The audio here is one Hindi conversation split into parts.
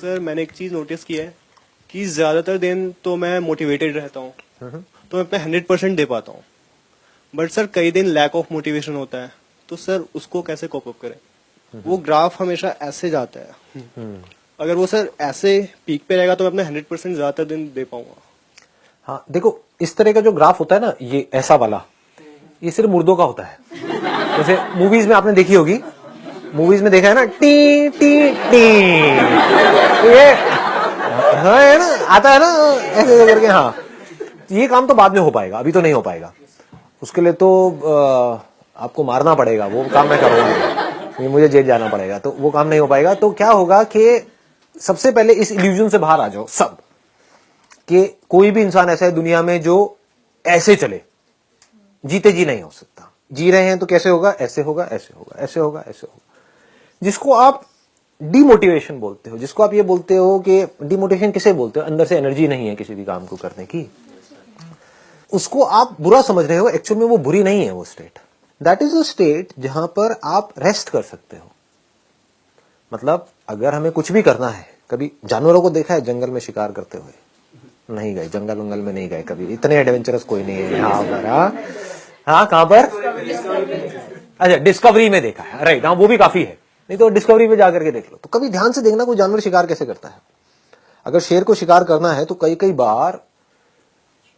सर मैंने एक चीज नोटिस की है कि ज्यादातर दिन तो मैं मोटिवेटेड रहता हूँ, तो मैं अपने 100% दे पाता हूँ। बट सर कई दिन लैक ऑफ मोटिवेशन होता है, तो सर उसको कैसे कोप अप करें? वो ग्राफ हमेशा ऐसे जाता है। अगर वो सर ऐसे पीक पे रहेगा तो मैं अपने 100% ज्यादातर दिन दे पाऊंगा। हाँ देखो, इस तरह का जो ग्राफ होता है ना, ये ऐसा वाला, ये सिर्फ मुर्दों का होता है। जैसे मूवीज में आपने देखी होगी, मूवीज में देखा है ना, टी टी टी, ये हाँ है ना, आता है ना ऐसे ऐसे करके। हाँ, ये काम तो बाद में हो पाएगा, अभी तो नहीं हो पाएगा। उसके लिए तो आपको मारना पड़ेगा, वो काम मैं करूंगा, ये मुझे जेल जाना पड़ेगा, तो वो काम नहीं हो पाएगा। तो क्या होगा कि सबसे पहले इस इल्यूजन से बाहर आ जाओ सब, कि कोई भी इंसान ऐसा है दुनिया में जो ऐसे चले, जीते जी नहीं हो सकता। जी रहे हैं तो कैसे होगा? ऐसे होगा, ऐसे होगा, ऐसे होगा, ऐसे होगा। जिसको आप डिमोटिवेशन बोलते हो, जिसको आप ये बोलते हो कि डिमोटिवेशन किसे बोलते हो? अंदर से एनर्जी नहीं है किसी भी काम को करने की, उसको आप बुरा समझ रहे हो। एक्चुअल में वो बुरी नहीं है, वो state, that is a state जहां पर आप रेस्ट कर सकते हो। मतलब अगर हमें कुछ भी करना है, कभी जानवरों को देखा है जंगल में शिकार करते हुए? नहीं गए, जंगल वंगल में नहीं गए कभी, इतने एडवेंचरस कोई नहीं है यहाँ पर। हाँ कहां पर? अच्छा, डिस्कवरी में देखा है, राइट। हाँ, वो भी काफी है, नहीं तो डिस्कवरी में जाकर के देख लो। तो कभी ध्यान से देखना कोई जानवर शिकार कैसे करता है। अगर शेर को शिकार करना है तो कई कई बार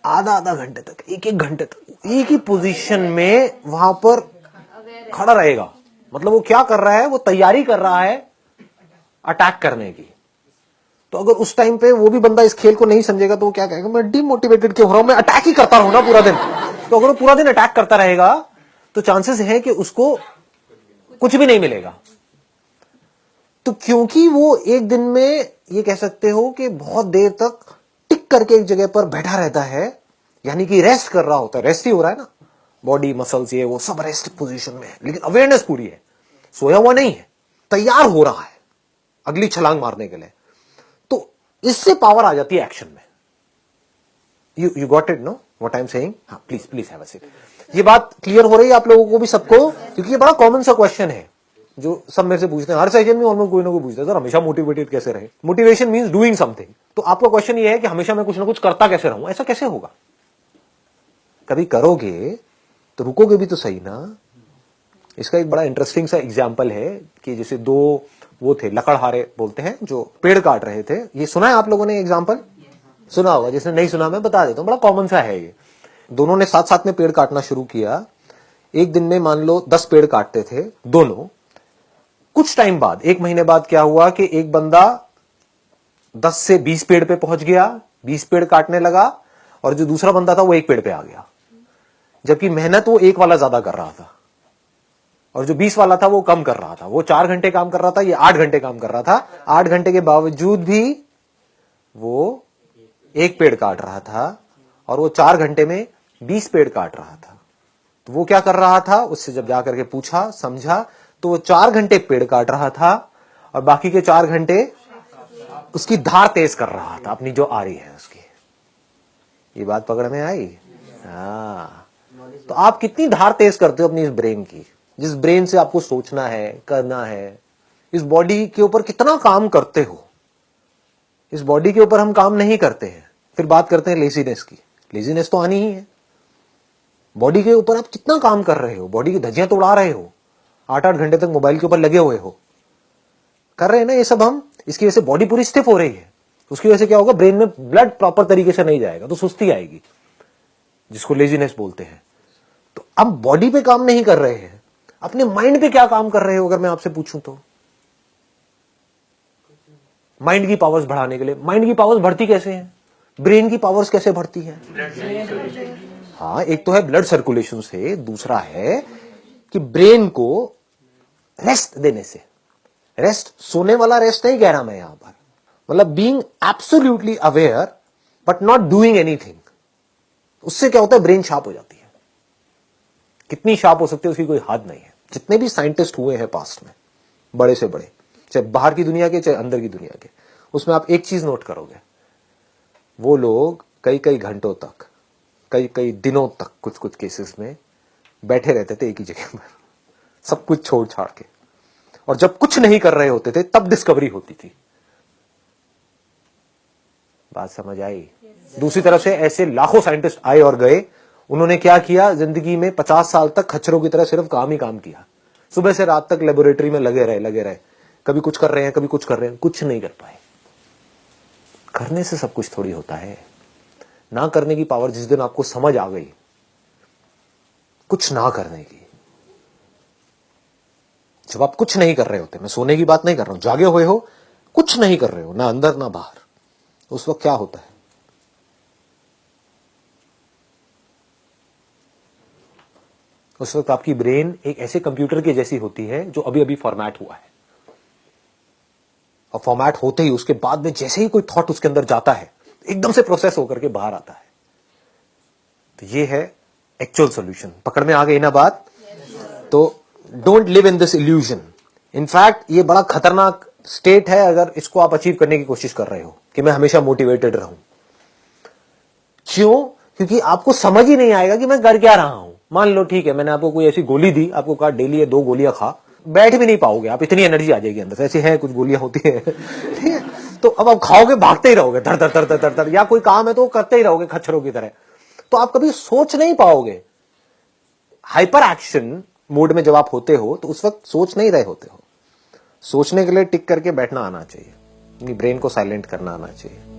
आधा आधा घंटे तक, एक एक घंटे तक एक ही पोजीशन में वहां पर खड़ा रहेगा। मतलब वो क्या कर रहा है? वो तैयारी कर रहा है अटैक करने की। तो अगर उस टाइम पे वो भी बंदा इस खेल को नहीं समझेगा तो वो क्या कहेगा? मैं डिमोटिवेटेड क्यों हो रहा हूं, मैं अटैक ही करता रहूं ना पूरा दिन। तो अगर वो पूरा दिन अटैक करता रहेगा तो चांसेस है कि उसको कुछ भी नहीं मिलेगा। तो क्योंकि वो एक दिन में, ये कह सकते हो कि बहुत देर तक टिक करके एक जगह पर बैठा रहता है, यानी कि रेस्ट कर रहा होता है। रेस्ट ही हो रहा है ना, बॉडी मसल्स ये वो सब रेस्ट पोजीशन में है, लेकिन अवेयरनेस पूरी है, सोया हुआ नहीं है, तैयार हो रहा है अगली छलांग मारने के लिए। तो इससे पावर आ जाती है एक्शन में। You got it know what I am saying? हाँ, please please have a seat. ये बात क्लियर हो रही है आप लोगों को भी, सबको? क्योंकि ये बड़ा कॉमन सा क्वेश्चन है जो सब मेरे से पूछते हैं, हर सेशन में ऑलमोस्ट कोई ना कोई पूछता है, सर हमेशा मोटिवेटेड कैसे रहे? Motivation means doing something. तो आपका क्वेश्चन ये है कि हमेशा मैं कुछ ना कुछ करता कैसे रहूं? ऐसा कैसे होगा? कभी करोगे तो रुकोगे भी तो सही ना। इसका एक बड़ा इंटरेस्टिंग सा एग्जाम्पल है कि जैसे दो वो थे, लकड़हारे बोलते हैं, जो पेड़ काट रहे थे। ये सुना है आप लोगों ने एग्जाम्पल? सुना होगा, जिसने नहीं सुना मैं बता देता हूं, बड़ा कॉमन सा है ये। दोनों ने साथ साथ में पेड़ काटना शुरू किया। एक दिन में मान लो 10 पेड़ काटते थे दोनों। कुछ टाइम बाद, एक महीने बाद क्या हुआ कि एक बंदा 10 से 20 पेड़ पे पहुंच गया, 20 पेड़ काटने लगा, और जो दूसरा बंदा था वो एक पेड़ पे आ गया। जबकि मेहनत वो एक वाला ज्यादा कर रहा था, और जो 20 वाला था वो कम कर रहा था। वो 4 घंटे काम कर रहा था, ये 8 घंटे काम कर रहा था। 8 घंटे के बावजूद भी वो एक पेड़ काट रहा था, और वो 4 घंटे में 20 पेड़ काट रहा था। तो वो क्या कर रहा था? उससे जब जाकर के पूछा, समझा, तो वो 4 घंटे पेड़ काट रहा था, और बाकी के 4 घंटे उसकी धार तेज कर रहा था, अपनी जो आरी है उसकी। ये बात पकड़ में आई? हाँ। तो आप कितनी धार तेज करते हो अपनी इस ब्रेन की, जिस ब्रेन से आपको सोचना है, करना है। इस बॉडी के ऊपर कितना काम करते हो? इस बॉडी के ऊपर हम काम नहीं करते हैं। फिर बात करते हैं लेजीनेस की। लेजीनेस तो आनी ही है। बॉडी के ऊपर आप कितना काम कर रहे हो? बॉडी की धज्जियां तो उड़ा रहे हो, 8-8 घंटे तक मोबाइल के ऊपर लगे हुए हो, कर रहे हैं ना ये सब हम। इसकी वजह से बॉडी पूरी स्टिफ हो रही है। उसकी वजह से क्या होगा? ब्रेन में ब्लड प्रॉपर तरीके से नहीं जाएगा, तो सुस्ती आएगी, जिसको लेजीनेस बोलते हैं। तो अब बॉडी पे काम नहीं कर रहे हैं, अपने माइंड पे क्या काम कर रहे हो? अगर मैं आपसे पूछूं तो माइंड की पावर्स बढ़ाने के लिए। माइंड की पावर्स बढ़ती कैसे हैं? ब्रेन की पावर्स कैसे बढ़ती है? हाँ, एक तो है ब्लड सर्कुलेशन से, दूसरा है कि ब्रेन को रेस्ट देने से। रेस्ट सोने वाला रेस्ट नहीं कह रहा मैं यहां पर, मतलब being absolutely aware but not doing anything. उससे क्या होता है? ब्रेन शार्प हो जाती है। कितनी शार्प हो सकती है उसकी कोई हद नहीं है। जितने भी साइंटिस्ट हुए हैं पास्ट में, बड़े से बड़े, चाहे बाहर की दुनिया के चाहे अंदर की दुनिया के, उसमें आप एक चीज नोट करोगे, वो लोग कई कई घंटों तक, कई कई दिनों तक कुछ कुछ केसेस में बैठे रहते थे एक ही जगह पर, सब कुछ छोड़ छाड़ के। और जब कुछ नहीं कर रहे होते थे तब डिस्कवरी होती थी। बात समझ आई? दूसरी तरफ से ऐसे लाखों साइंटिस्ट आए और गए, उन्होंने क्या किया, जिंदगी में 50 साल तक खच्चरों की तरह सिर्फ काम ही काम किया, सुबह से रात तक लेबोरेटरी में लगे रहे, कभी कुछ कर रहे हैं, कभी कुछ कर रहे हैं, कुछ नहीं कर पाए। करने से सब कुछ थोड़ी होता है। ना करने की पावर जिस दिन आपको समझ आ गई, कुछ ना करने की, जब आप कुछ नहीं कर रहे होते, मैं सोने की बात नहीं कर रहा हूं, जागे हुए हो, कुछ नहीं कर रहे हो, ना अंदर ना बाहर, उस वक्त क्या होता है? उस वक्त आपकी ब्रेन एक ऐसे कंप्यूटर की जैसी होती है जो अभी अभी फॉर्मेट हुआ है, और फॉर्मेट होते ही उसके बाद में जैसे ही कोई थॉट उसके अंदर जाता है, एकदम से प्रोसेस होकर के बाहर आता है। तो ये है एक्चुअल सॉल्यूशन। पकड़ में आ गई ना बात? तो don't live in this illusion. In fact ये बड़ा खतरनाक स्टेट है अगर इसको आप अचीव करने की कोशिश कर रहे हो कि मैं हमेशा मोटिवेटेड रहूं। क्यों? क्योंकि आपको समझ ही नहीं आएगा कि मैं कर क्या रहा हूं। मान लो ठीक है, मैंने आपको कोई ऐसी गोली दी, आपको कहा डेली ये 2 गोलियां खा, बैठ भी नहीं पाओगे आप, इतनी एनर्जी आ जाएगी अंदर से। ऐसी है कुछ गोलियां होती है ठीक है, तो अब आप खाओगे, भागते ही रहोगे धर धर धर धर धर धर, या कोई काम है तो करते ही रहोगे खच्चरों की तरह, तो आप कभी सोच नहीं पाओगे। हाइपर एक्शन मोड में जब आप होते हो तो उस वक्त सोच नहीं रहे होते हो। सोचने के लिए टिक करके बैठना आना चाहिए, अपनी ब्रेन को साइलेंट करना आना चाहिए।